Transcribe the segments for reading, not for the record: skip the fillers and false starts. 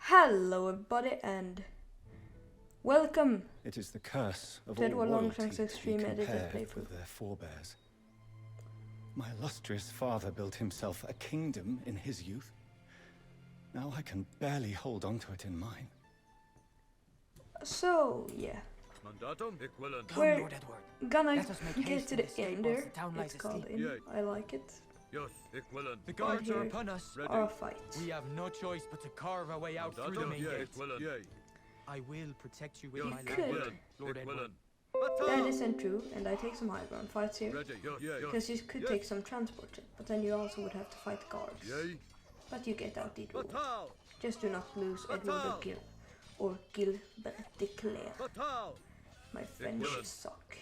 Hello everybody and welcome It is the curse of to all royalty longshanks to be Extreme edited compared playthrough. with their forebears. My illustrious father built himself a kingdom in his youth. Now I can barely hold on to it in mine. So yeah, Come, we're Lord Edward. gonna Let us make get haste to and the escape end whilst there. the town lies It's called asleep. in. I like it. The guards here are upon us. Or a fight. We have no choice but to carve our way out through the main gate. I will protect you with You my could. life, Lord Edward. That isn't true, and I take some high ground fights here. Because you could take some transport, but then you also would have to fight guards. But you get out the rule. Just do not lose Edward or Gilbert Declare. My French suck.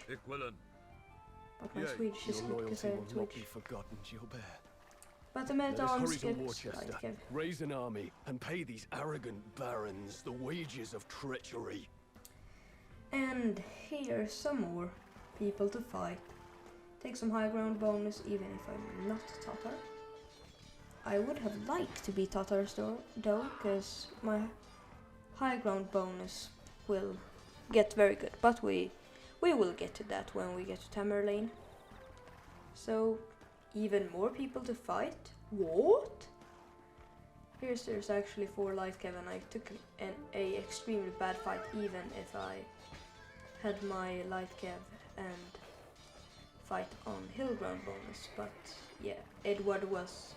But my Swedish is good because I'm Swedish. Forgotten, Gilbert. But the men at Let us arms hurry to get Worcester, like raise an army, and pay these arrogant barons the wages of treachery. And here's some more people to fight. Take some high ground bonus even if I'm not Tatar. I would have liked to be Tatar though, because my high ground bonus will get very good. But we will get to that when we get to Tamerlane. So even more people to fight? What? There's actually 4 light Kev, and I took a extremely bad fight even if I had my light Kev and fight on hill ground bonus. But yeah, Edward was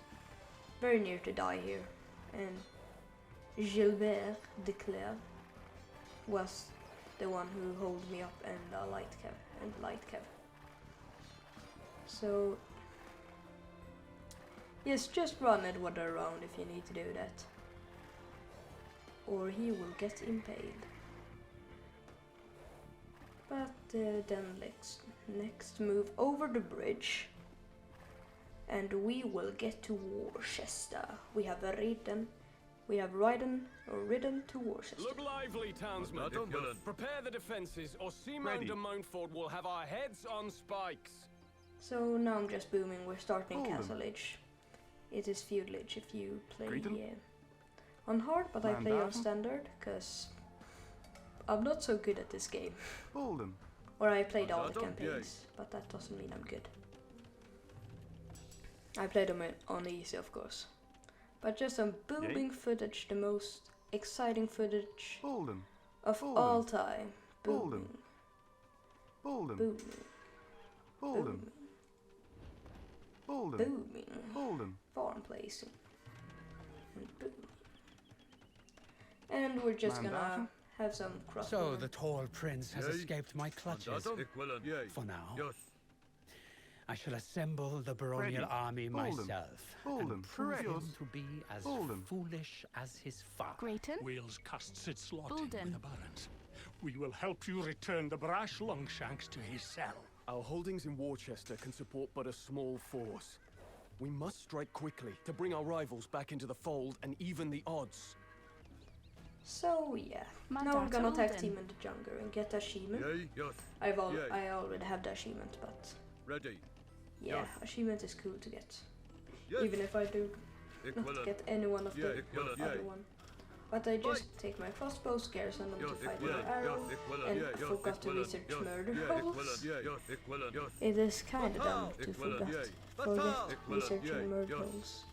very near to die here, and Gilbert Declare was the one who held me up and a light Kev. So yes, just run Edward around if you need to do that, or he will get impaled. But then let's next move over the bridge, and we will get to Worcester. We have ridden to Worcester. Look lively, townsmen. Prepare the defences, or Simon de Mountfort will have our heads on spikes. So now I'm just booming. We're starting Castle Age. It is Feudal Age if you play on hard, but I play on standard because I'm not so good at this game. Or I played all the campaigns, but that doesn't mean I'm good. I played them on easy, of course. But just some booming footage, the most exciting footage of all time. Booming. Booming. Booming. Farm placing. And booming. And we're just gonna have some cross. So the tall prince has escaped my clutches. For now. I shall assemble the baronial army myself and prove him to be as foolish as his father. Grayton? Wales casts its lot in Bolden. with the barons. We will help you return the brash longshanks to his cell. Our holdings in Worcester can support but a small force. We must strike quickly to bring our rivals back into the fold and even the odds. So yeah, now we're gonna tag team in the jungle and get the achievement. I already have the achievement, but yeah, achievement is cool to get. Even if I do not get any one of the other one. But I just take my crossbow, scare them to fight with an arrow, and forgot to research murder holes. It is kinda dumb to forget researching murder holes.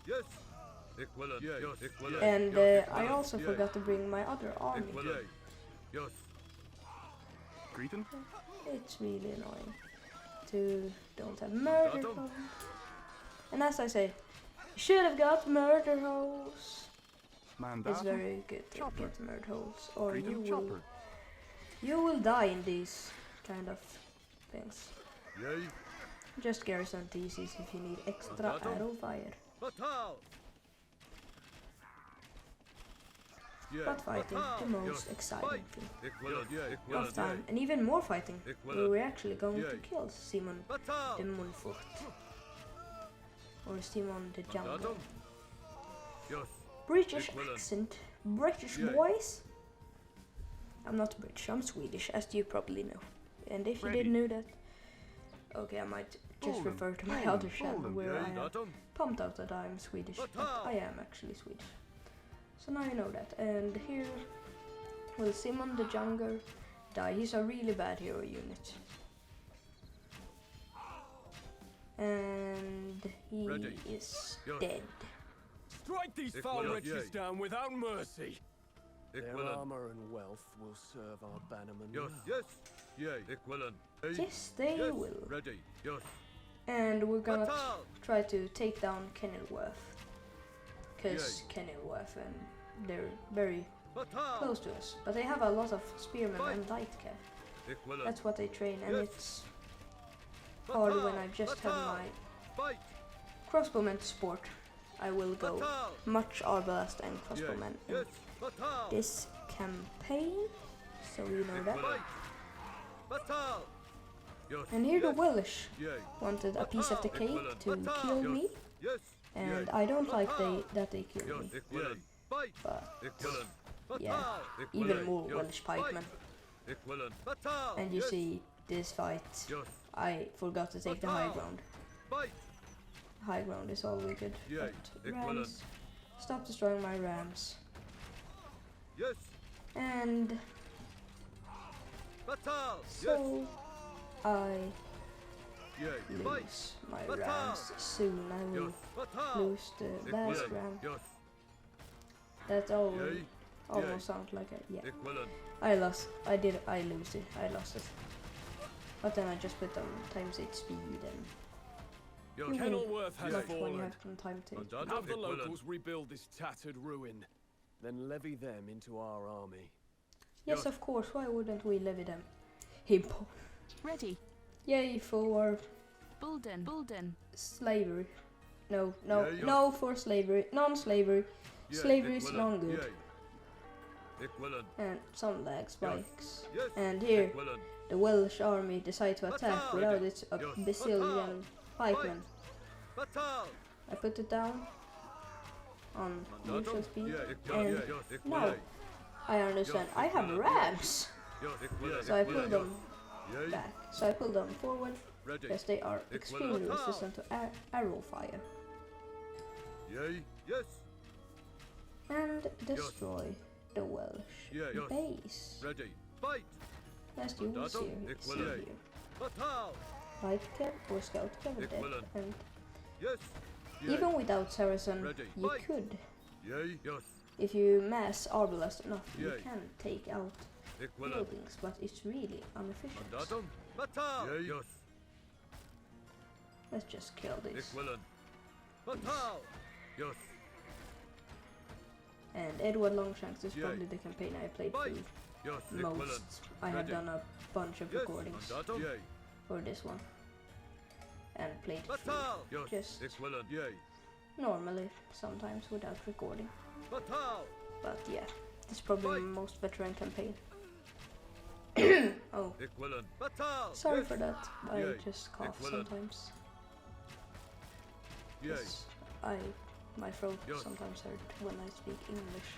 And I also forgot to bring my other army. It's really annoying to don't have murder holes. And as I say, should have got murder holes. It's very good to get murder holes, or you will die in these kind of things. Just garrison theses if you need extra arrow fire. But fighting, the most exciting thing of time, and even more fighting. We're actually going to kill Simon de Montfort, or Simon de Jungle. British accent, British boys. I'm not British, I'm Swedish, as you probably know. And if you didn't know that, okay, I might just refer to my other channel where I am pumped out that I'm Swedish, but I am actually Swedish. So now you know that. And here will Simon the Younger die. He's a really bad hero unit. And he is dead. Strike these foul wretches down without mercy. Their armor and wealth will serve our bannermen well. Yes, they will. And we're gonna try to take down Kenilworth. Because Kenilworth and they're very close to us. But they have a lot of spearmen and light cav. That's what they train, and it's hard when I just have my crossbowmen to support. I will go much arbalest and crossbowmen in this campaign, so you know that. And here the Welsh wanted a piece of the cake to kill me, and I don't like that they killed me. But yeah, even more Welsh pikemen. And you see, this fight, I forgot to take the high ground. High ground is all we could. But rams, stop destroying my rams. And so I lose my rams soon. I will lose the last ram. That almost sounds like a yeah. I lost it. I lost it. But then I just put on times 8 speed and Kenilworth has like when you fallen. have some time to Have the locals rebuild this tattered ruin, then levy them into our army. Yes, of course, why wouldn't we levy them? Hippo. Ready. Yay for Bulden. slavery. No for slavery. Non-slavery. Slavery is non good. And some lag spikes. And here, the Welsh army decide to attack without its bazillion pikemen. I put it down on usual speed, and now I understand. I have rams, so I pull them back. So I pull them forward because they are extremely resistant to arrow fire. And destroy the Welsh base. Last you will see here. Light cav or scout cav dead, and even without Saracen, you could. If you mass arbalest enough, you can take out buildings, but it's really inefficient. Let's just kill this. And Edward Longshanks is probably the campaign I played through most. I have done a bunch of recordings for this one and played through just normally, sometimes without recording. But yeah, this is probably my most veteran campaign. Oh, sorry for that. I just cough sometimes. Yes, my throat sometimes hurt when I speak English.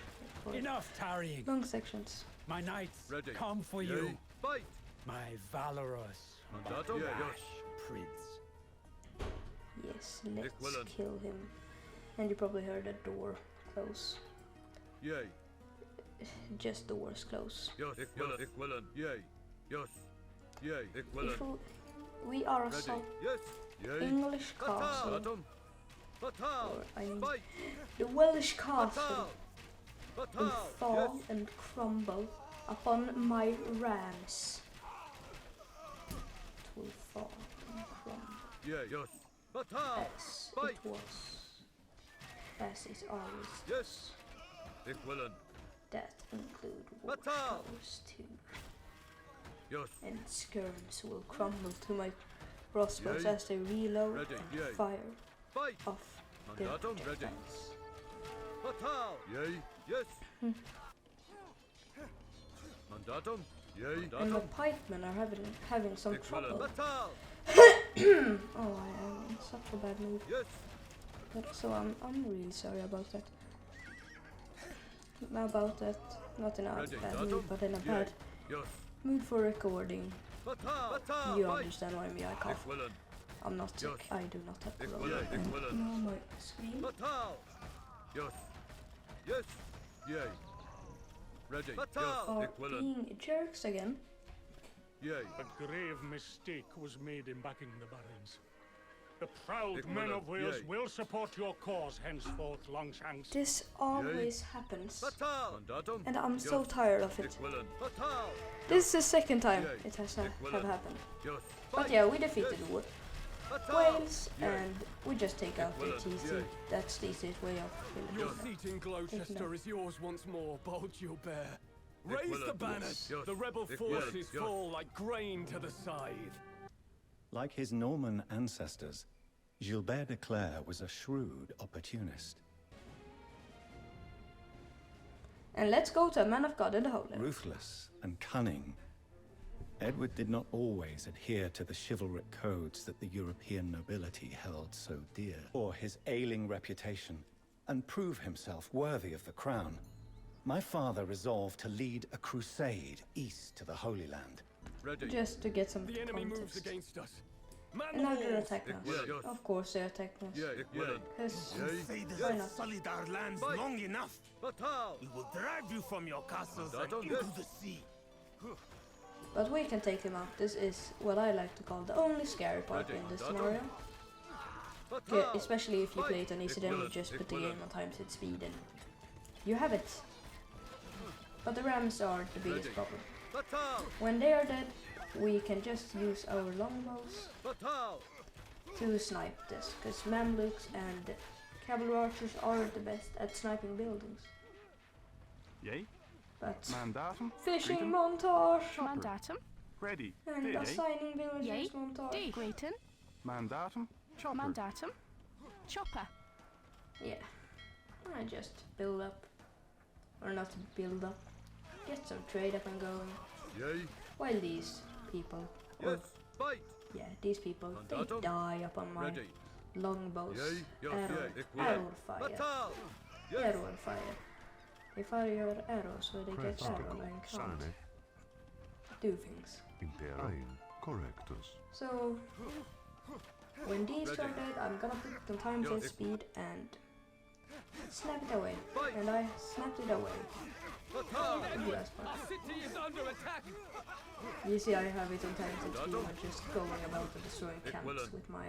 For Enough tarrying. long sections. My knights come for you. My valorous, rash prince. Yes, let's kill him. And you probably heard the door close. Just doors close. We are a English castle. Or, I mean, the Welsh castle will fall and crumble upon my rams. It will fall and crumble. As it was. As it always is. That include watchtowers too. And skirms will crumble to my crossbows as they reload and fire off their defense. And the pikemen are having some trouble. Oh, I am in such a bad mood. But, so I'm really sorry about that. About that, not in a bad mood, but in a bad mood for recording. You understand what I mean? I cough. I'm not sick. I do not have corona. And now my screen are being jerks again. A grave mistake was made in backing the barons. The proud men of Wales will support your cause henceforth, Longshanks. This always happens, and I'm so tired of it. This is the second time it has have happened. But yeah, we defeated Wales, and we just take out the TC. That's the easiest way of killing Your them. seat in Gloucester is yours once more, bold Gilbert. Raise the banners! The rebel forces fall like grain to the scythe. Like his Norman ancestors, Gilbert de Clare was a shrewd opportunist. And let's go to a man of God in the Holy Land. Ruthless and cunning, Edward did not always adhere to the chivalric codes that the European nobility held so dear, or his ailing reputation, and prove himself worthy of the crown. My father resolved to lead a crusade east to the Holy Land. Just to get some The enemy moves context. against us. Man And the now they're walls. attacking us. Of course they're attacking us. Because Crusaders why have not? sullied our lands long enough. We will drive you from your castles and into the sea. But we can take them out. This is what I like to call the only scary part in this scenario. Yeah, especially if you play it on easy, then you just put the game on times its speed and you have it. But the rams are the biggest problem. When they are dead, we can just use our longbows to snipe this, because Mamluks and cavalry archers are the best at sniping buildings. Yay. But Mandatum. fishing Greeting. montage Mandatum. Ready. and Steady. assigning Yay. villagers montage. D. Grayton. Mandatum. Chopper. Mandatum. Chopper. Yeah, I just build up, or not build up, get some trade up and going. While these people, or yeah, these people, they die up on my longbows. Arrow fire. Arrow fire. If I gör arrows so they get arrow and can't do things. So when these turn dead, I'm gonna put the times and speed and snap it away. And I snapped it away. The last part. City is under attack. You see, I have it on times and speed. I'm just going about and destroying camps with my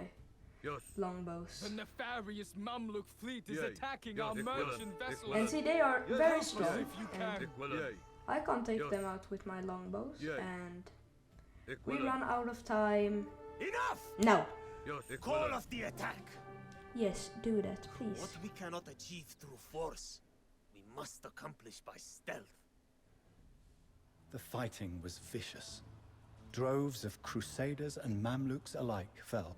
longbows. The nefarious Mamluk fleet is attacking our merchant vessels. And see, they are very strong. If you can. And I can't take them out with my longbows. And we run out of time. Enough! No. Call off the attack. Yes, do that, please. What we cannot achieve through force, we must accomplish by stealth. The fighting was vicious. Droves of Crusaders and Mamluks alike fell.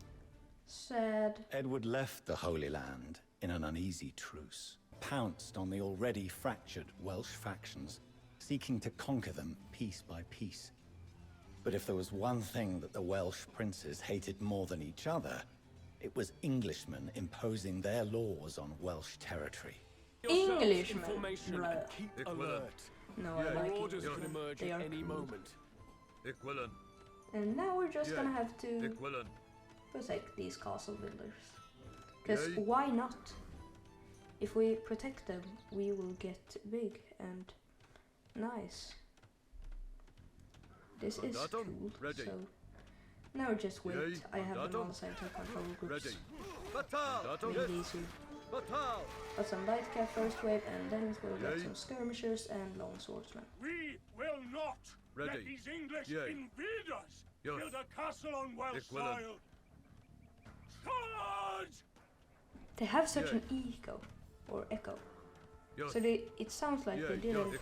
Sad. Edward left the Holy Land in an uneasy truce, pounced on the already fractured Welsh factions, seeking to conquer them piece by piece. But if there was one thing that the Welsh princes hated more than each other, it was Englishmen imposing their laws on Welsh territory. Englishmen. Information Blah. and keep alert. No, I More like orders it. could emerge They at are any cool. moment. And now we're just gonna have to protect these castle builders. Because why not? If we protect them, we will get big and nice. This is cool, so now just wait. I have them all assigned to control groups. Really easy. But some light cap first wave, and then we'll get some skirmishers and long swordsmen. We will not let these English invaders build a castle on Welsh soil. Charge! They have such an echo. So it sounds like they didn't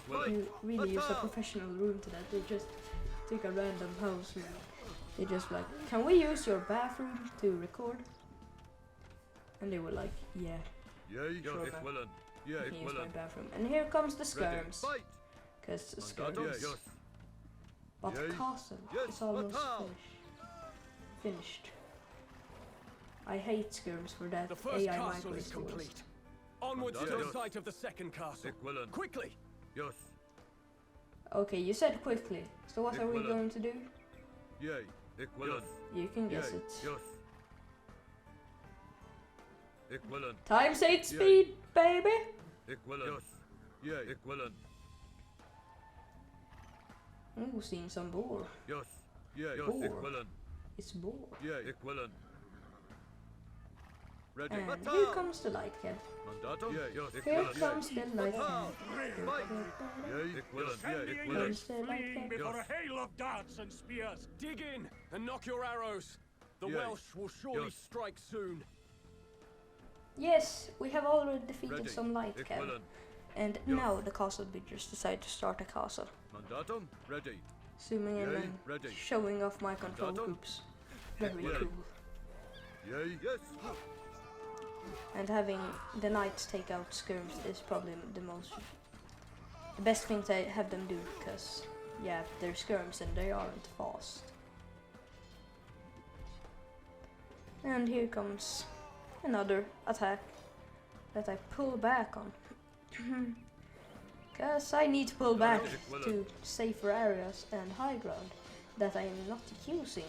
really use a professional room to that. They just took a random house and they just like, can we use your bathroom to record? And they were like, yeah. Sure, man. You can use my bathroom. And here comes the skirms. Because skirms. But castle is almost finished. I hate skirms for that. The first AI castle micro is is the worst. complete. Onwards to the site of the second castle. Quickly! Okay, you said quickly. So what are we going to do? You can guess it. Times 8 speed, baby! Yay. Equivalent. Ooh, seen some boar. Yes. Yeah. Yes. Boar. Equivalent. It's boar. Yeah. Equivalent. Ready. And here comes the light cab. Mandatum. Yeah. Yes. Here Equivalent. comes the light cab. Yeah. Equivalent. Send Yeah. the Equivalent. English fleeing before a hail of darts and spears. Dig in and knock your arrows. The Yay. Welsh will surely Yes. strike soon. Yes, we have already defeated Ready. some light cab. Equivalent. And now the castle builders decide to start a castle. Mandatum. Ready. Zooming in Yay, and ready. showing off my control Mandatum. groups. Very Yay. cool. Yay. Yes. And having the knights take out skirms is probably the best thing to have them do, because yeah, they're skirms and they aren't fast. And here comes another attack that I pull back on. Because I need to pull back to safer areas and high ground that I am not using.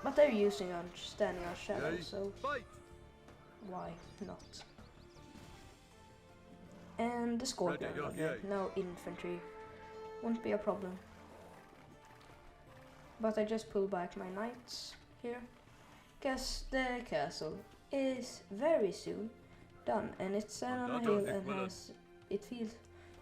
But they're using on standing on shadow, Yay. so Fight. why not? And the scorpion Ready, are yay. dead. No infantry. Won't be a problem. But I just pull back my knights here. Because the castle is very soon done, and it's on a hill and has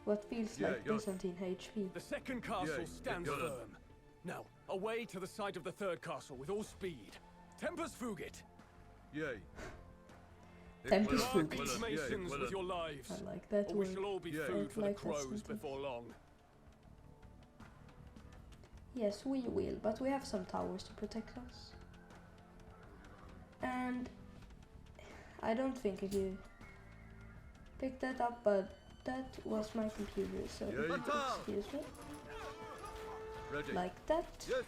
what feels Yeah, like yes. Byzantine HP. The second castle Yay. stands Equivalent. firm. Now, away to the side of the third castle with all speed. Tempus fugit. Yay. Tempus Equivalent. fugit. These Equivalent. Yeah, masons with equivalent. your lives. I like that Or we word. shall all be Yeah. food for Like the that crows sentence. before long. Yes, we will, but we have some towers to protect us. And I don't think if you picked that up, but that was my computer, so Yay. excuse me. Ready. Like that. Yes.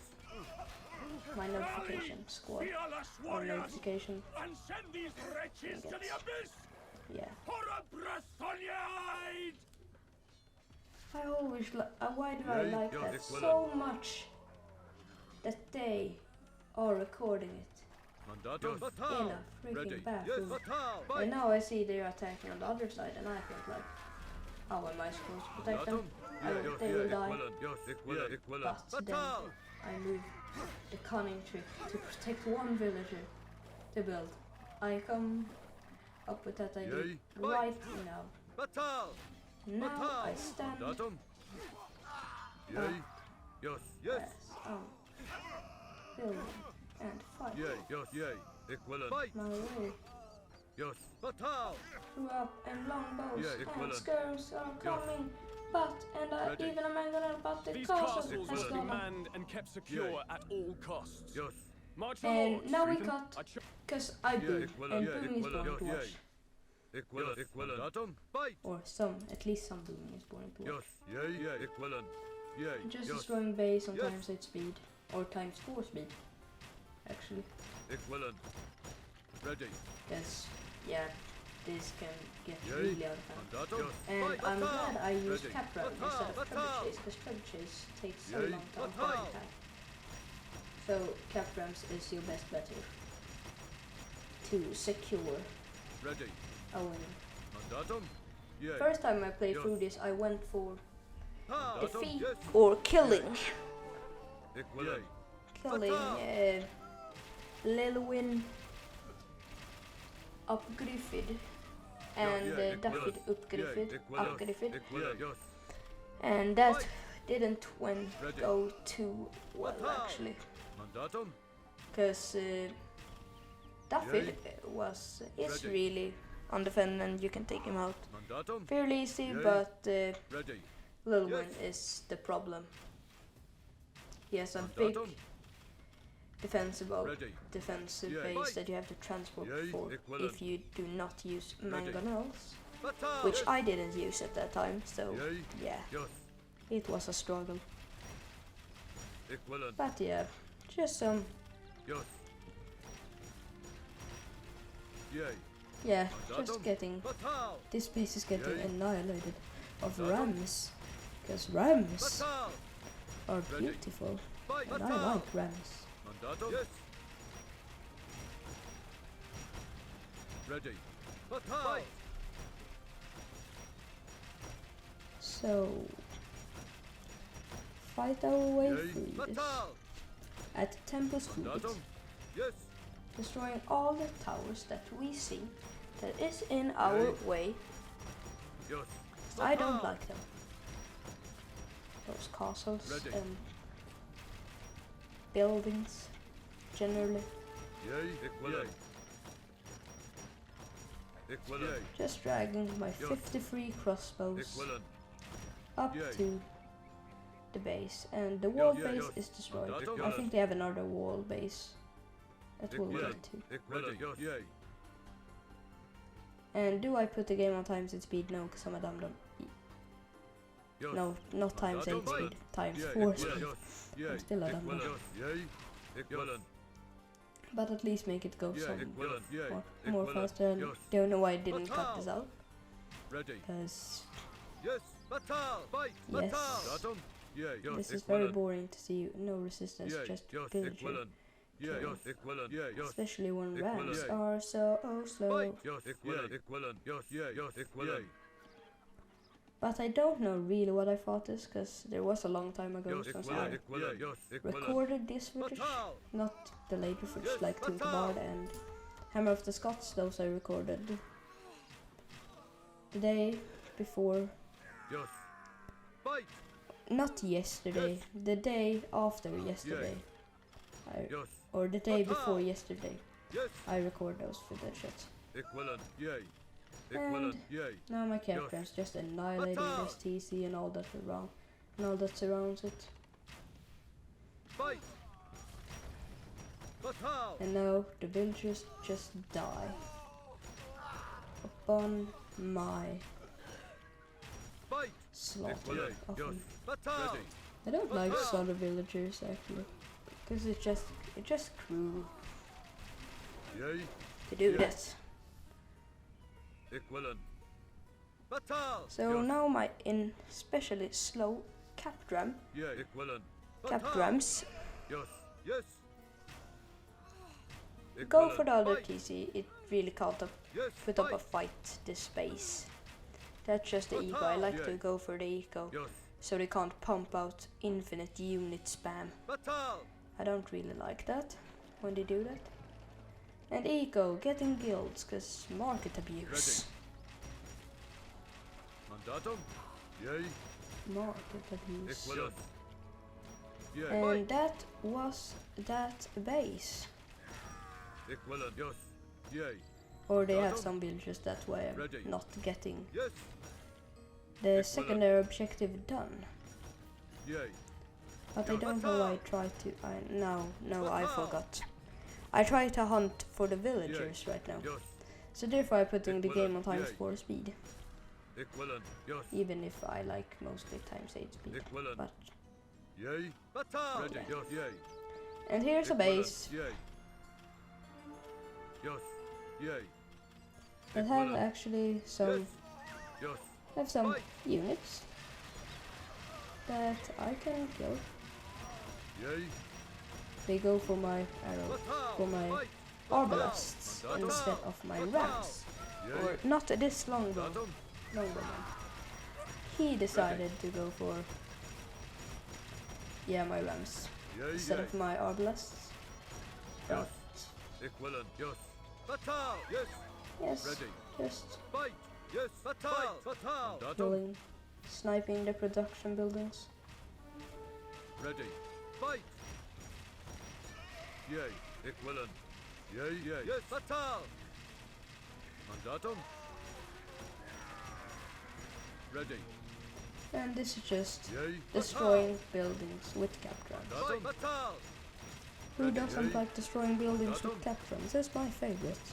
My notification squad. Fearless Or warriors, notification. and send these wretches to the Yes. abyss Yeah. for a Brestoniade! I always why do I Yay. like Yeah, that equivalent. so much that they are recording it Mandatum. in a freaking Ready. bathroom. Yes. And now I see they're attacking on the other side, and I think like, how am I supposed to protect them? Mandatum. They will die. Equivalent. Yes. Equivalent. Equivalent. But then I move the cunning trick to protect one villager to build. I come up with that idea Yay. right now. Batal. Now I stand Mandatum. Yay. Yes. Yes. as building and fight Yay. Yes. Yay. Equivalent. Fight. my way Yes. Batal. through up and longbows Yeah, and equivalent. skirms are coming. But Ready. even a mangonel, but the These castle castles has must be gone up. manned and kept secure Yay. at all costs. Yes. March the And lords. now we Freedom. cut I ch- because I Yeah, boom equivalent. and Yeah, booming is equivalent. boring to Yeah, watch. Equivalent. Equivalent. Mandatum. Fight. Or at least some booming is boring to watch. Yes. Yay. Yeah. Equivalent. Yay. Just Yes. destroying base on Yes. times 8 speed or times 4 speed. Actually, Equivalent. Ready. because yeah, this can get Yay. really out of hand. Mandatum. Yes. And Fight. I'm glad I used Ready. cap round instead of trebuchets, because trebuchets take so Yay. long to Batal. attack. So cap rounds is your best bet here to secure Ready. a win. Mandatum. Yay. First time I played Yes. through this, I went for Mandatum. defeat Yes. or killing. Equivalent. Killing Lilwyn up Griffith and Daffyd up Griffith. Up Griffith. Equivalent. Yes. And that didn't Ready. go too well actually, Mandatum. because Daffyd is Ready. really undefended and you can take him out Mandatum. fairly easy, Yay. but Ready. Lilwyn Yes. is the problem. He has a big Mandatum. defensive Ready. base Fight. that you have to transport Yay. for Equivalent. if you do not use Ready. mangonels, Batal. which Yes. I didn't use at that time, so Yay. yeah, Yes. it was a struggle. Equivalent. But yeah, just some, Yes. Yay. yeah, Mandatum. just getting, Batal. this base is getting Yay. annihilated of Mandatum. rams, because rams Batal. are Ready. beautiful, Fight. and I Batal. like rams. Mandatum. Yes. Ready. Batal. So, fight our way through this at Temple's Fleet, destroying all the towers that we see that is in our way. I don't like them. Those castles and buildings, generally. Just dragging my 53 crossbows up to the base, and the wall base is destroyed. I think they have another wall base that we'll get to. And do I put the game on times 8 speed? No, because I'm a dum-dum. No, not times 8 speed, times 4 speed. I'm still a dum-dum. But at least make it go some more faster. And don't know why I didn't cut this out. Because yes, this is very boring to see no resistance, just villager. Especially when rams are so slow. But I don't know really what I thought this, because there was a long time ago since I recorded this footage, not the later footage like Tunkabard and Hammer of the Scots. Those I recorded the day before, not yesterday, the day after yesterday, or the day before yesterday. I record those footages. And now my captain's just annihilating this TC and all that around, and all that surrounds it. And now the villagers just die upon my slaughter of them. I don't like slaughter villagers actually, because it's just cruel to do that. So now my especially slow capdrams go for the other TC. It really can't put up a fight this space. That's just the eco. I like to go for the eco, so they can't pump out infinite unit spam. I don't really like that when they do that. And eco, getting guilds, cause market abuse. Market abuse. And that was that base. Or they have some villagers that way I'm not getting the secondary objective done. But I don't know why I tried to. No, I forgot. I try to hunt for the villagers right now. So therefore I'm putting the game on times 4 speed. Even if I like mostly times 8 speed. But yeah. And here's a base that have actually some units that I can kill. They go for my arrow, for my arbalasts instead of my rams. Or not this longbow man. He decided to go for my rams instead of my arbalasts. But yes, just killing, sniping the production buildings. And this is just destroying buildings with captrams. Who doesn't like destroying buildings with captrams? That's my favorite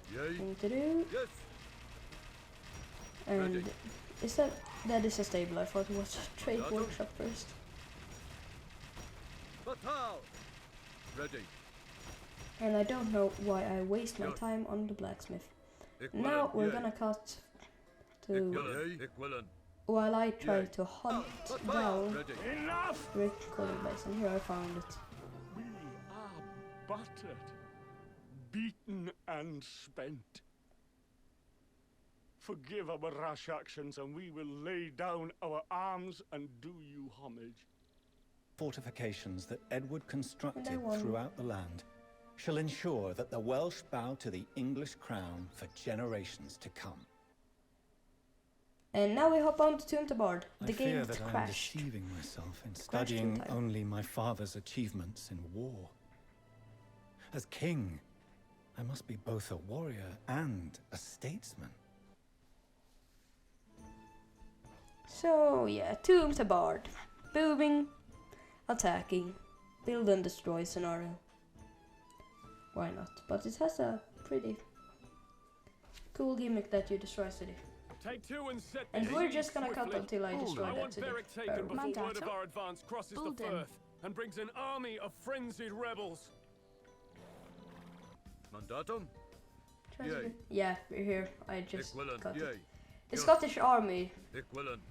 thing to do. And is that is a stable? I thought it was a trade workshop first. And I don't know why I waste my time on the blacksmith. Now we're gonna cut to while I try to hunt down the recording base, and here I found it. We are battered, beaten and spent. Forgive our rash actions, and we will lay down our arms and do you homage. Fortifications that Edward And I constructed won. throughout the land shall ensure that the Welsh bow to the English crown for generations to come. And now we hop on to Tomb to Bard. The I fear game that I am crashed. deceiving myself in Crashed in studying time. only my father's achievements in war. As king, I must be both a warrior and a statesman. So yeah, Tomb to Bard. Booming, attacking, build and destroy scenario. Why not? But it has a pretty cool gimmick that you destroy a city. Take two and set And the we're siege just gonna cut swiftly. until I destroy I that want city. Berwick taken before Mandato. word of our advance crosses the Bulden. Firth and brings an army of frenzied rebels. Mandatum? Try to Yay. get- Yeah, we're here. I just Equivalent. cut it. Yay. The Scottish army Equivalent.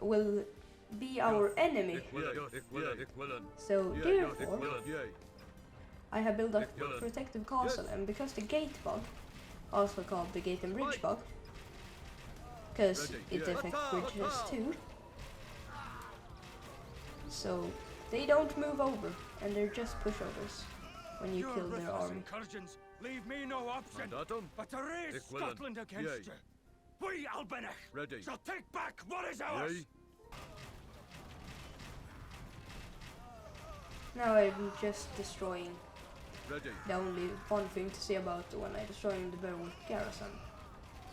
will be our enemy. Equivalent. So Yeah, therefore, equivalent. Yay. I have built a Equivalent. protective castle, and because the gate bug, also called the gate and bridge bug, because Ready, it yeah. affects bridges too, so they don't move over, and they're just pushovers when you kill their army. incursions leave me no option Mandatum? but to raise Equivalent. Scotland against Yay. you. We, Albinech, Ready. shall take back what is ours. Yay. Now I'm just destroying. Ready. The only fun thing to see about when I destroying the Berwick garrison,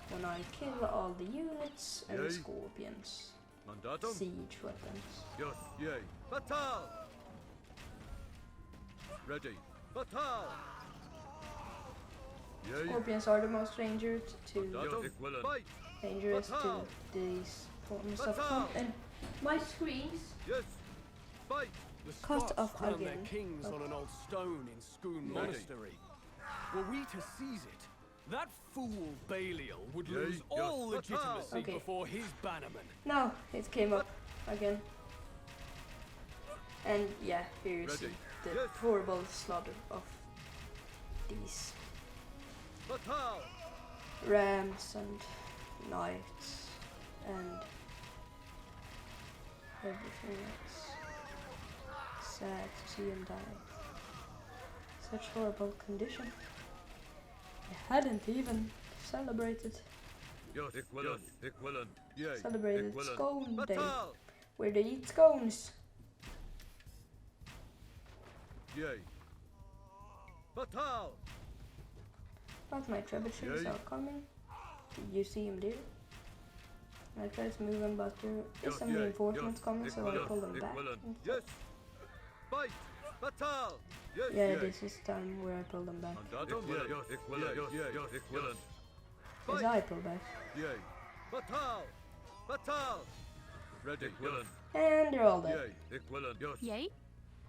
when I kill all the units and the Yay. scorpions, Mandatum? siege weapons. Yes. Yay. Batal! Ready. Batal! Yay. Scorpions are the most dangerous to Mandatum? Equivalent. Fight! dangerous to Batal! these forms of Batal! and my screens Yes. Fight! The Cut Scots off crowned again. their kings on an old stone in Scone Ready. Monastery. Were we to seize it, that fool Baliol would Yay, lose yes. all Batal! legitimacy Okay. before his bannermen. now it came up again. And yeah, here you see Ready. the Yes. horrible slaughter of these Batal! rams and knights and everything else. Sad to see him die. Such horrible condition. I hadn't even celebrated Yes. Equivalent. Equivalent. Yay. celebrated Equivalent. scone day, Batal! where they eat scones. Yay. Batal! But my trebuchets Yay. are coming. You see him there. I try to move them, but there is Yes, some yay. reinforcements Yes. coming, so I Equivalent. pull them back. Equivalent. instead. Yes. Fight! Batal! Yes. Yeah, Yay. this is time where I pull them back. Mandatum? Yes. Equivalent. Yes. Equivalent. As Fight! I pull back. Yay. Batal! Batal! Ready. Equivalent. And they're all dead. Yay. Equivalent. Yes. Yay.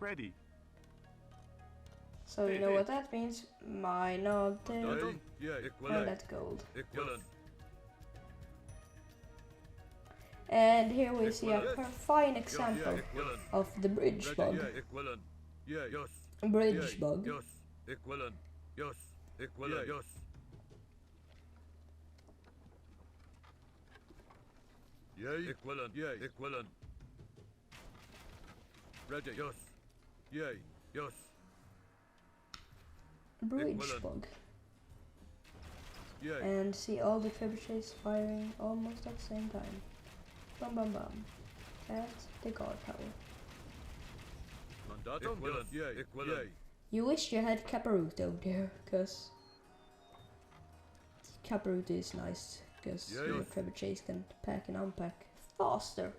Ready. So you know what that means? Mine are dead. Mandatum? Yay. And Equivalent. that's gold. Equivalent. And here we see a Equivalent. fine Yes. example Equivalent. of the bridge Ready. bug. Yeah. Equivalent. Yeah. Yes. Bridge Yay. bug. Yes. Equivalent. Yes. Equivalent. Yes. Yay. Equivalent. Yay. Equivalent. Ready. Yes. Yay. Yes. Bridge Equivalent. bug. Yay. And see all the trebuchets firing almost at the same time. Bum bum bum. That's the god power. Mandatum? Equivalent. Yay. Equivalent. You wish you had Caparuto there, cause Caparuto is nice, cause Yeah, your yeah. trebuchets can pack and unpack faster.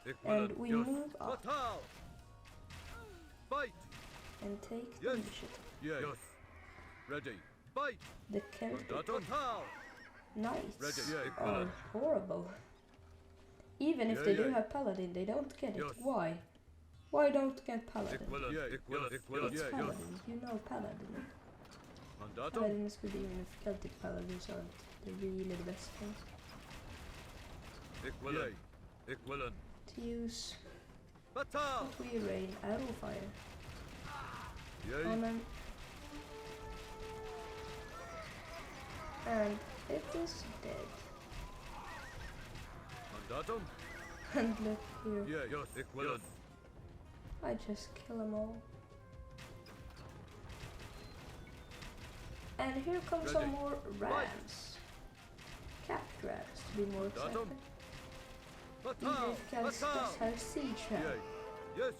Equivalent. And we Yes. move up Batal! Fight! and take the Yes. initiative. Yeah. Yes. Ready. Fight! The character Mandatum? Batal! knights Ready. Yeah, are equivalent. horrible. Even if Yeah, they do yeah. have paladin, they don't get it. Yes. Why? Why don't get paladin? Equivalent. Yeah. Equivalent. Equivalent. It's Yeah. paladin. Yes. You know paladin. Mandatum? Paladin is good even if Celtic paladins aren't. They're really the best ones Equivalent. Equivalent. to use. Batal! If we rain arrow fire on Yay. them, And it is dead. Mandatum? And look here. Yeah, yes, equivalent. I just kill them all. And here come some more rams. Capped rams, to be more exact. These guys just have siege ram. Yes,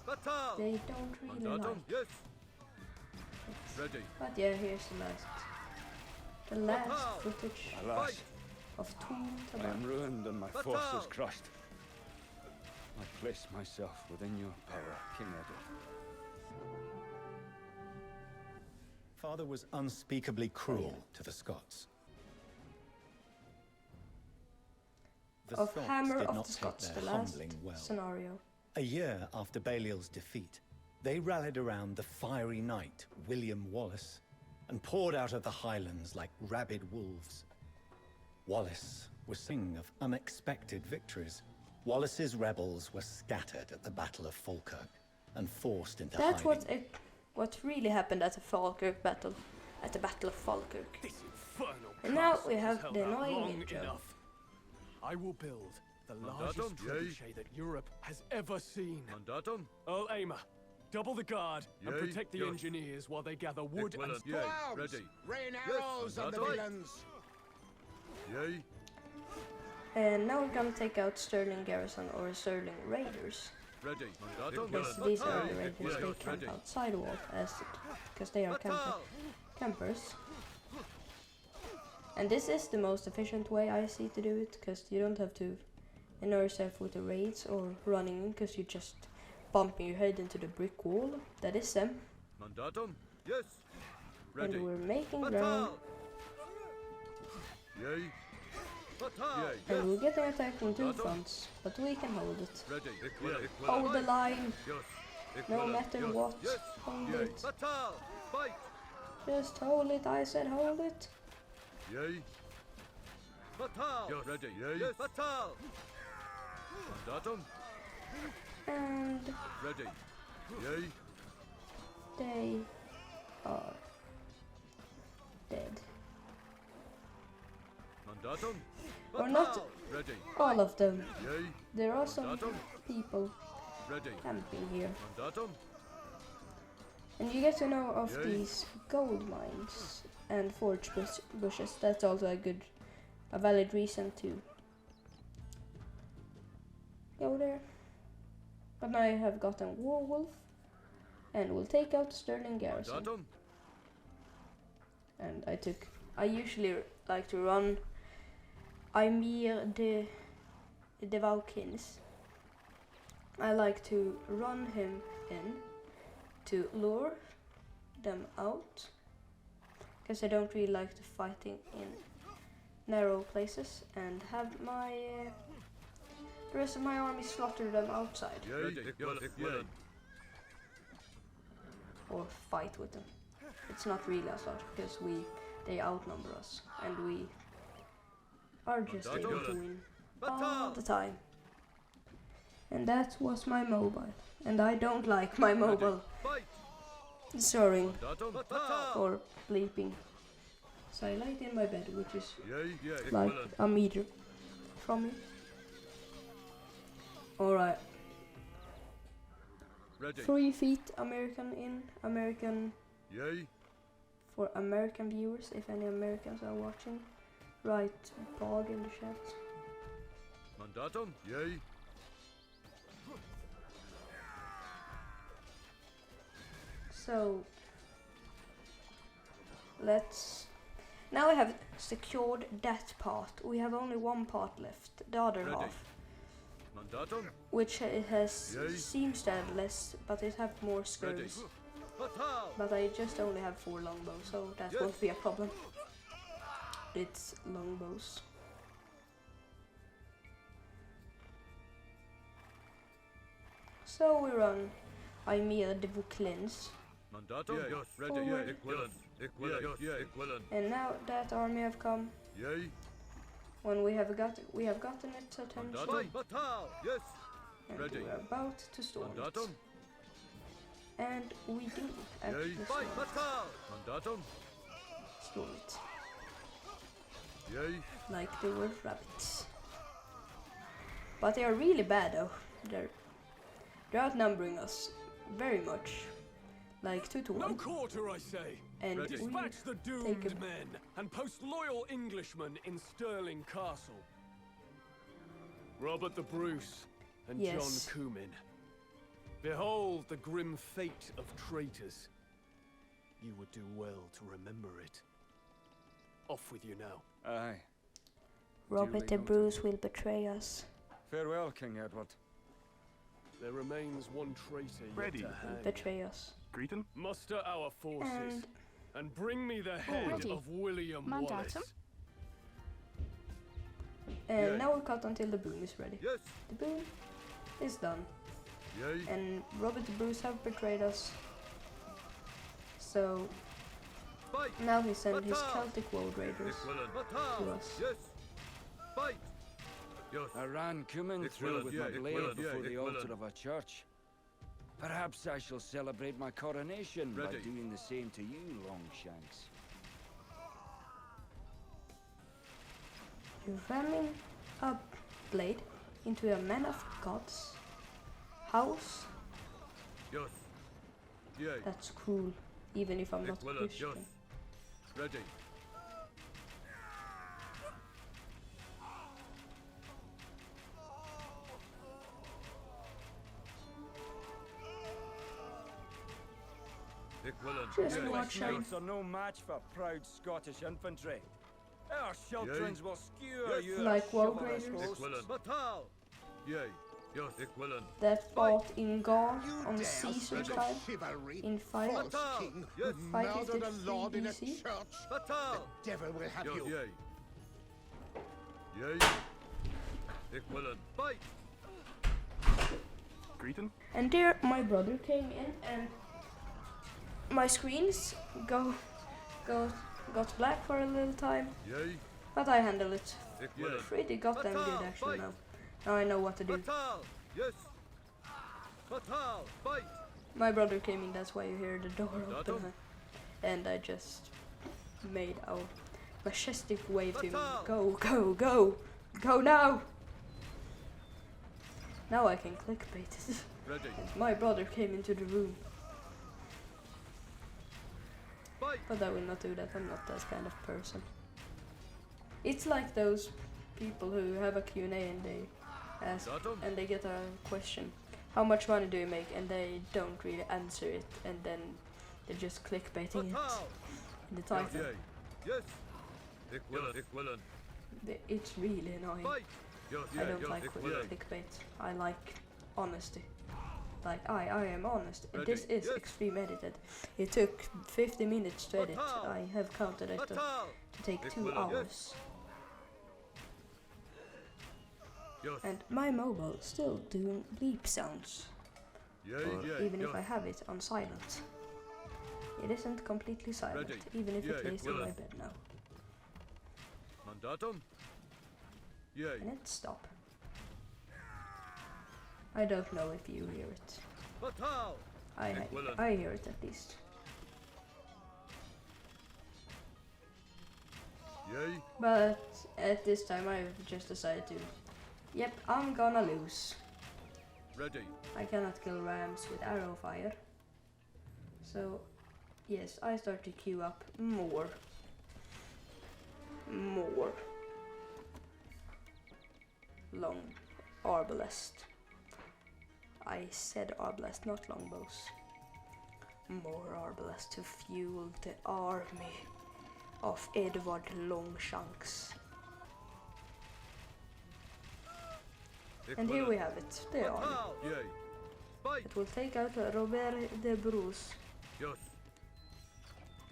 Batal. They don't really like. Yes. Ready. But yeah, here's the last footage Alas, of Tool I am ruined and my forces crushed. I place myself within your power, King Edward. Father was unspeakably cruel to the Scots. The Of Scots Hammer did of not the take Scots, their the last humbling well. scenario. A year after Baliol's defeat, they rallied around the fiery knight, William Wallace, and poured out of the highlands like rabid wolves. Wallace was singing of unexpected victories. Wallace's rebels were scattered at the Battle of Falkirk and forced into That's hiding. what really happened at the Falkirk battle, at the Battle of Falkirk. This infernal And now castle we has have held the out annoying long intro. enough. I will build the Mandatum, largest yea. trebuchet that Europe has ever seen. Mandatum? Earl Aimer, double the guard and Yea, protect the yes. engineers while they gather wood and Equivalent. Yea, ready. Rain Yes, arrows on the Mandatum. villains. Yea. And now we're gonna take out Stirling Garrison or Stirling Raiders. Ready. Mandatum? Because these are the Yea, Raiders, yes, they camp ready. outside the wall, because they are campers. And this is the most efficient way I see to do it, because you don't have to annoy yourself with the raids or running in, because you're just bumping your head into the brick wall. That is them. Mandatum? Yes. Ready. And we're making Batal. ground. Yea. Batal. Yea, And we're yes. getting attacked on two Mandatum. fronts, but we can hold it. Ready. Equivalent. Hold the line, Yes. no Equivalent. matter Yes. what. Yes. Hold Yea. it. Batal. Fight. Just hold it, I said hold it. Yea. Batal. Yes. Ready. Yea. Yes. Batal. Mandatum? And Ready. Yea. they are dead. Mandatum? Or not Batal. Ready. all of them. Yea. There are some Mandatum? people Ready. camping here. Mandatum? And you get to know of Yay. these gold mines and forge bushes. That's also a valid reason to go there. But now I have gotten Warwolf and will take out Stirling Garrison. Mandatum? And I usually like to run Ymir de Valkins. I like to run him in to lure them out, because I don't really like to fighting in narrow places, and have my the rest of my army slaughter them outside Yea. Equivalent. or fight with them. It's not really a slaughter, because they outnumber us and we are just able to win all the time. And that was my mobile, and I don't like my mobile Fight. soaring Mandatum? Batal. or bleeping. So I lay it in my bed, which is Yea. Yeah. like Equivalent. a meter from me. Alright, Ready. 3 feet American Yea. for American viewers, if any Americans are watching. Write bog in the chat. Mandatum? Yea. So now we have secured that part. We have only one part left, the other Ready. half, Mandatum? which it has Yay. seems to have less, but it have more Ready. skirts. Batal. But I just only have 4 longbows, so that Yes. won't be a problem. It's longbows. So we run Ymir de Vauclins, Mandatum? Yes. Ready. Yeah. Forward. Equivalent. Equivalent. Yes. Yeah. Equivalent. and now that army have come. Yea. When we have gotten its attention, Mandatum? Batal. Yes. and Ready. we're about to storm it. Mandatum? And we do Yea. actually Fight. storm Batal. Mandatum? it. like they were rabbits. But they are really bad though. They're outnumbering us very much, like 2 to 1. No quarter, I say. And Dispatch the take doomed men and post loyal Englishmen in Stirling Castle. Robert the Bruce and Yes. John Campign. Behold the grim fate of traitors. You would do well to remember it. Off with you now. Aye. Robert the Bruce will betray us. Farewell, King Edward. There remains one traitor yet Ready. to hang. Betray us. Greeting? Muster our forces and bring me the head Ready. of William Mandatum. Wallace. And now we'll cut until the boom is ready. Yes. The boom is done. Yay. And Robert the Bruce have betrayed us. So Fight. now he sent his Batal. Celtic Road Raiders Equivalent. to Batal. us. Yes. Fight. Yes. I ran Campign through with my blade before the altar of a church. Perhaps I shall celebrate my coronation by Ready. doing the same to you, Longshanks. You're ramming a blade into a man of God's house? Yes. Yay. That's cool, even if I'm not Equivalent. Christian. Yes. Ready. Equivalent. Just Yay. watch him. Knights are no match for proud Scottish infantry. Our childrens will skewer Yes. you Like Road chivalrous Raiders? hosts. Equivalent. Batal. Yay. Yes. Equivalent. That fought in Gaul on Caesar's time in Batal. Yes. 553 BC. Batal. Devil will have Yes. you. Yay. Yay. Equivalent. Fight. Greeting? And there my brother came in and my screens got black for a little time, Yay. but I handle it Equivalent. pretty goddamn good actually now. Now I know what to do. Batal. Yes. Batal. Fight. My brother came in, that's why you hear the door open. Mandatum. And I just made a majestic wave to him. Batal. Go, go, go! Go now! Now I can clickbait it. Ready. And my brother came into the room. Fight. But I will not do that, I'm not that kind of person. It's like those people who have a Q&A and they ask Mandatum. and they get a question. How much money do you make? And they don't really answer it and then they're just clickbaiting it Batal. in the title. Yay. Yes. Equivalent. Equivalent. It's really annoying. Fight. Yes. I don't like Equivalent. clickbait. I like honesty. Like I am honest. Ready. This is Yes. Extreme edited. It took 50 minutes to edit. Batal. I have counted it to Batal. take 2 Equivalent. Yes. hours. Yes. And my mobile still doing bleep sounds. Yay. Or Yay. even if Yes. I have it on silent. It isn't completely silent, Ready. even if it Yeah, lays in my equivalent. bed now. Mandatum. Yay. And it stop. I don't know if you hear it. Batal. Equivalent. I hear it at least. Yay. But at this time I've just decided to, yep, I'm gonna lose. Ready. I cannot kill rams with arrow fire. So, yes, I start to queue up more. Long arbalest. I said arbalest, not longbows. More arbalest to fuel the army of Edward Longshanks. And here we have it, the army. Batal. Yay. Fight. It will take out Robert the Bruce Yes.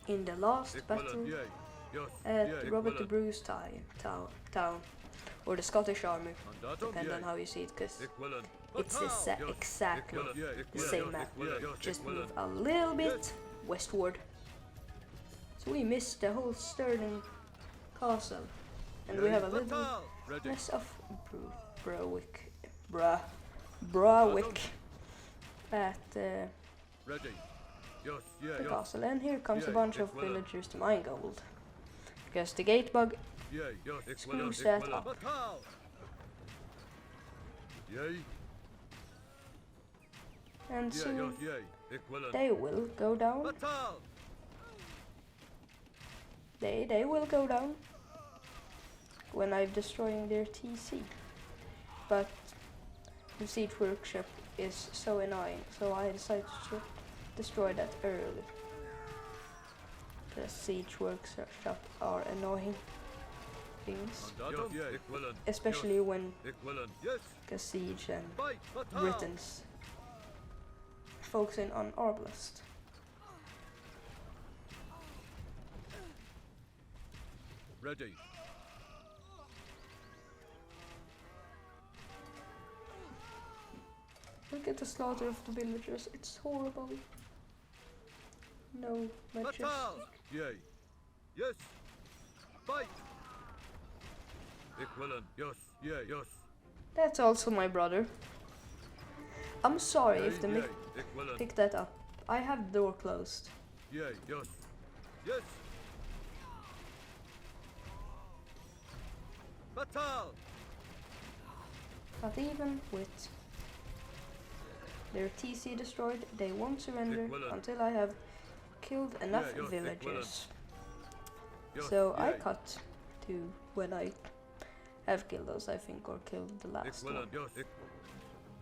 in the last Equivalent. battle Yay. Yes. at Yeah, Robert the equivalent. Bruce town, or the Scottish army, Mandatum. depending on Yay. how you see it, because Equivalent. it's Batal. Yes. exactly Equivalent. Yeah, the equivalent. same Yes. map. Equivalent. Yes. Just move Equivalent. a little bit Yes. westward. So we missed the whole Stirling castle, and we Yay. have a little Batal. Ready. less of Brawick at Ready. Yes. Yeah. the Yes. castle, and here comes a Yeah, bunch of equivalent. villagers to mine gold, because the gate bug Screws that up. And soon they will go down. They will go down when I'm destroying their TC. But the siege workshop is so annoying, so I decided to destroy that early. The siege workshop are annoying things, especially when the siege and Britain's focusing on Arbalest. Ready. Look at the slaughter of the villagers, it's horrible. No majestic. Yay. Yes. Fight. Equivalent. Yes. Yeah. Yes. That's also my brother. I'm sorry if the mic picked that up. I have the door closed. Yeah. Yes. Yes. Fatal. But even with their TC destroyed, they won't surrender until I have killed enough villagers. So I cut to when I have killed those, I think, or killed the last one.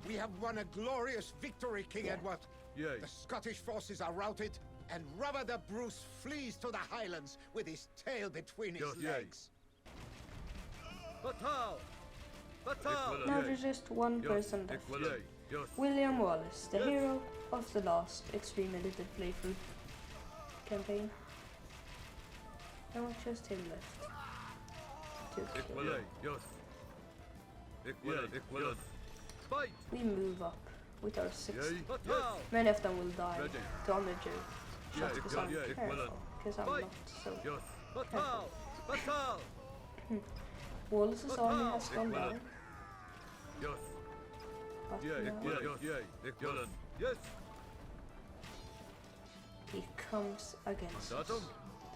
We have won a glorious victory, King Edward. Yay. The Scottish forces are routed, and Robert the Bruce flees to the Highlands with his tail between his legs. Fatal. Fatal. Now there's just one person left. William Wallace, the hero of the last Extreme edited playthrough campaign. Now just him left to kill. We move up with our 60. Many of them will die to honor Joe, just because I'm careful, because I'm not so careful. Wallace's army has gone down. But now he comes against us.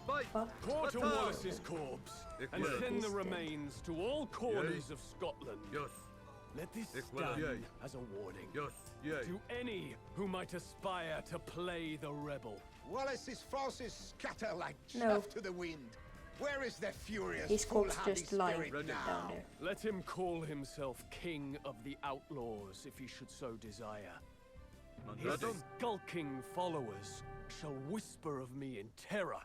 But Quarter Wallace's corpse and send the remains to all corners of Scotland. Let this stand as a warning to any who might aspire to play the rebel. Wallace's forces scatter like chaff to the wind. Where is their furious, his corpse just lying spirit down now? there. Let him call himself King of the Outlaws if he should so desire. His skulking followers shall whisper of me in terror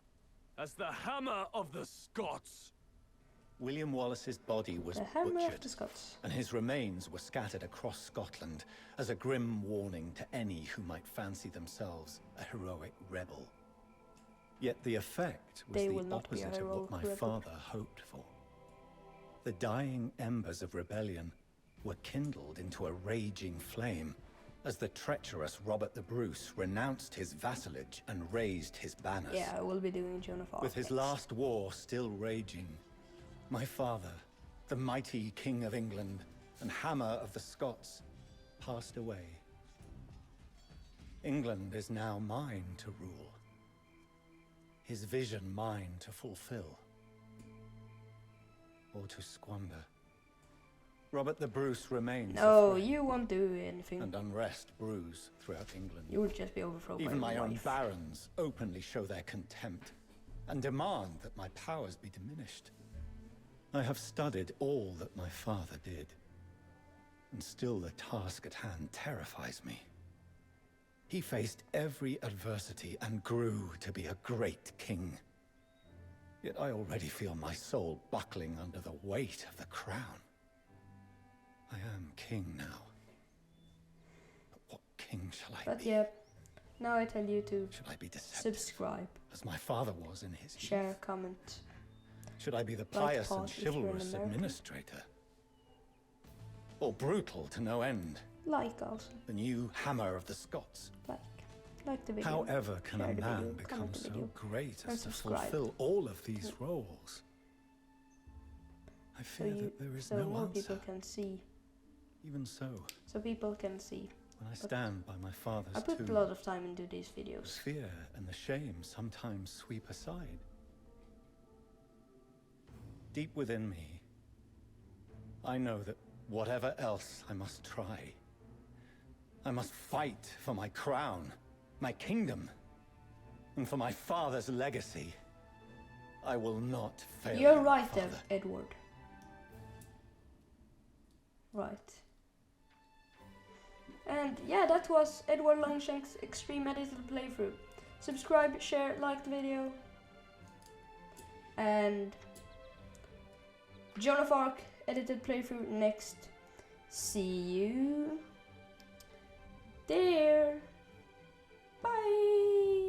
as the Hammer of the Scots. William Wallace's body was The Hammer of butchered, the Scots. and his remains were scattered across Scotland as a grim warning to any who might fancy themselves a heroic rebel. Yet the effect was They will the not be a opposite of what heroic my rebel. father hoped for. The dying embers of rebellion were kindled into a raging flame as the treacherous Robert the Bruce renounced his vassalage and raised his banners. Yeah, I will be doing Joan of Arc. With his last war still raging, my father, the mighty King of England and Hammer of the Scots, passed away. England is now mine to rule. His vision mine to fulfill. Or to squander. Robert the Bruce remains No, a threat, you won't do anything. and unrest brews throughout England. You would just be overthrown Even by my your own wife. barons openly show their contempt and demand that my powers be diminished. I have studied all that my father did, and still the task at hand terrifies me. He faced every adversity and grew to be a great king. Yet I already feel my soul buckling under the weight of the crown. I am king now. But what king shall I But be? yeah, now I tell you to Should I be deceptive, subscribe, as my father was in his share, youth? comment. Should I be the pious and part if you're an chivalrous American. administrator? Or brutal to no end, Like also. the new Hammer of the Scots? Like the video. However can share a the man video, become comment the so video, great and as to subscribe. fulfill all of these roles? I fear So that there is so no more answer. people can see. Even so, So people can see. when I But stand by my father's I put tomb, a lot of time into these the videos. fear and the shame sometimes sweep aside. deep within me, I know that whatever else I must try, I must fight for my crown, my kingdom, and for my father's legacy. I will not fail. You're right, Father. Edward. Right. And yeah, that was Edward Longshanks' Extreme edited playthrough. Subscribe, share, like the video. And Joan of Arc edited playthrough next. See you there. Bye.